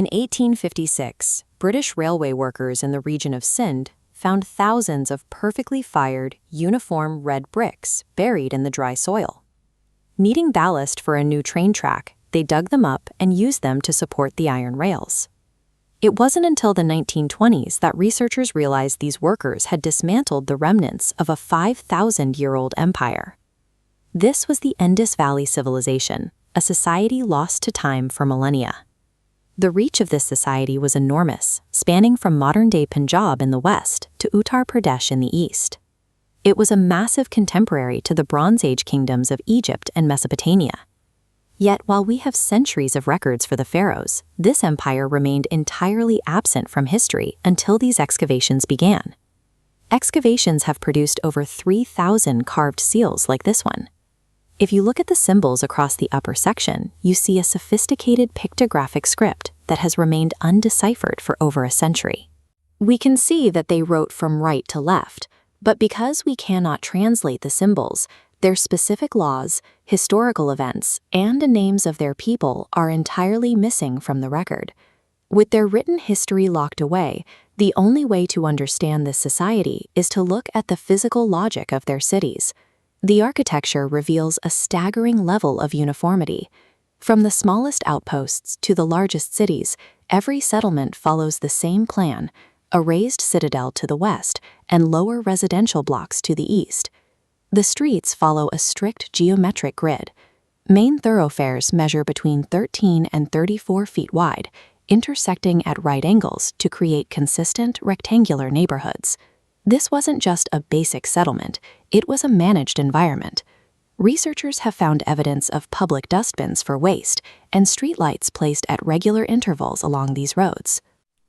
In 1856, British railway workers in the region of Sindh found thousands of perfectly fired, uniform red bricks buried in the dry soil. Needing ballast for a new train track, they dug them up and used them to support the iron rails. It wasn't until the 1920s that researchers realized these workers had dismantled the remnants of a 5,000-year-old empire. This was the Indus Valley civilization, a society lost to time for millennia. The reach of this society was enormous, spanning from modern-day Punjab in the west to Uttar Pradesh in the east. It was a massive contemporary to the Bronze Age kingdoms of Egypt and Mesopotamia. Yet, while we have centuries of records for the pharaohs, this empire remained entirely absent from history until these excavations began. Excavations have produced over 3,000 carved seals like this one. If you look at the symbols across the upper section, you see a sophisticated pictographic script that has remained undeciphered for over a century. We can see that they wrote from right to left, but because we cannot translate the symbols, their specific laws, historical events, and the names of their people are entirely missing from the record. With their written history locked away, the only way to understand this society is to look at the physical logic of their cities. The architecture reveals a staggering level of uniformity. From the smallest outposts to the largest cities, every settlement follows the same plan: a raised citadel to the west and lower residential blocks to the east. The streets follow a strict geometric grid. Main thoroughfares measure between 13 and 34 feet wide, intersecting at right angles to create consistent rectangular neighborhoods. This wasn't just a basic settlement, it was a managed environment. Researchers have found evidence of public dustbins for waste and streetlights placed at regular intervals along these roads.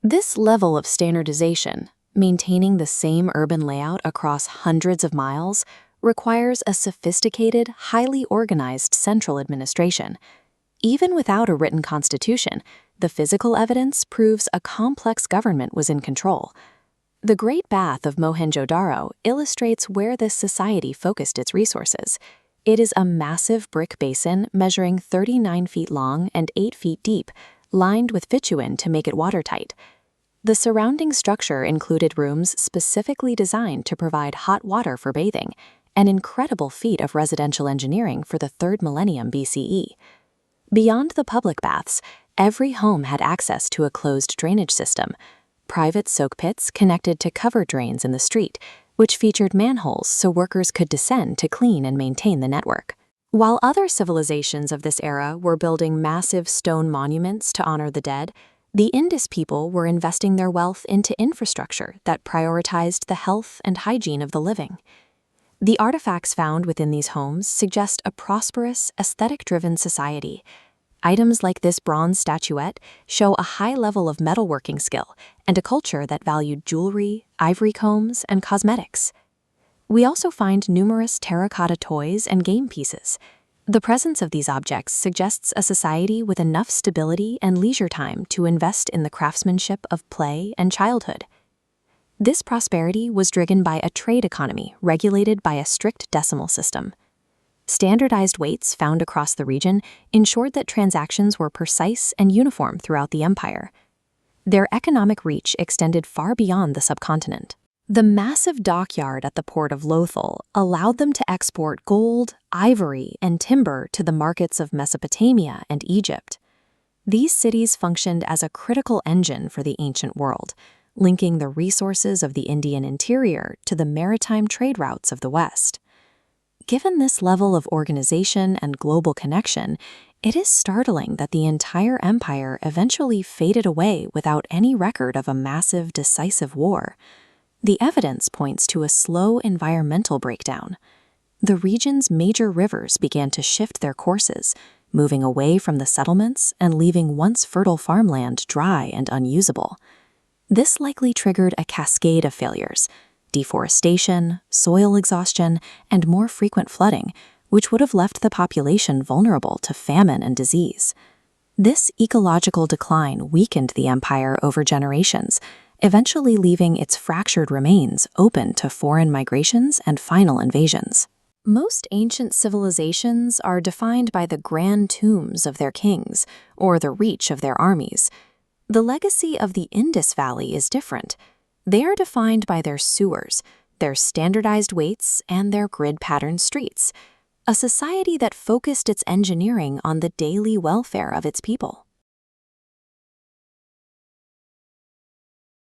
This level of standardization, maintaining the same urban layout across hundreds of miles, requires a sophisticated, highly organized central administration. Even without a written constitution, the physical evidence proves a complex government was in control. The Great Bath of Mohenjo-daro illustrates where this society focused its resources. It is a massive brick basin measuring 39 feet long and 8 feet deep, lined with bitumen to make it watertight. The surrounding structure included rooms specifically designed to provide hot water for bathing, an incredible feat of residential engineering for the 3rd millennium BCE. Beyond the public baths, every home had access to a closed drainage system. Private soak pits connected to cover drains in the street, which featured manholes so workers could descend to clean and maintain the network. While other civilizations of this era were building massive stone monuments to honor the dead, the Indus people were investing their wealth into infrastructure that prioritized the health and hygiene of the living. The artifacts found within these homes suggest a prosperous, aesthetic-driven society. Items like this bronze statuette show a high level of metalworking skill and a culture that valued jewelry, ivory combs, and cosmetics. We also find numerous terracotta toys and game pieces. The presence of these objects suggests a society with enough stability and leisure time to invest in the craftsmanship of play and childhood. This prosperity was driven by a trade economy regulated by a strict decimal system. Standardized weights found across the region ensured that transactions were precise and uniform throughout the empire. Their economic reach extended far beyond the subcontinent. The massive dockyard at the port of Lothal allowed them to export gold, ivory, and timber to the markets of Mesopotamia and Egypt. These cities functioned as a critical engine for the ancient world, linking the resources of the Indian interior to the maritime trade routes of the West. Given this level of organization and global connection, it is startling that the entire empire eventually faded away without any record of a massive, decisive war. The evidence points to a slow environmental breakdown. The region's major rivers began to shift their courses, moving away from the settlements and leaving once fertile farmland dry and unusable. This likely triggered a cascade of failures: deforestation, soil exhaustion, and more frequent flooding, which would have left the population vulnerable to famine and disease. This ecological decline weakened the empire over generations, eventually leaving its fractured remains open to foreign migrations and final invasions. Most ancient civilizations are defined by the grand tombs of their kings or the reach of their armies. The legacy of the Indus Valley is different. They are defined by their sewers, their standardized weights, and their grid-patterned streets, a society that focused its engineering on the daily welfare of its people.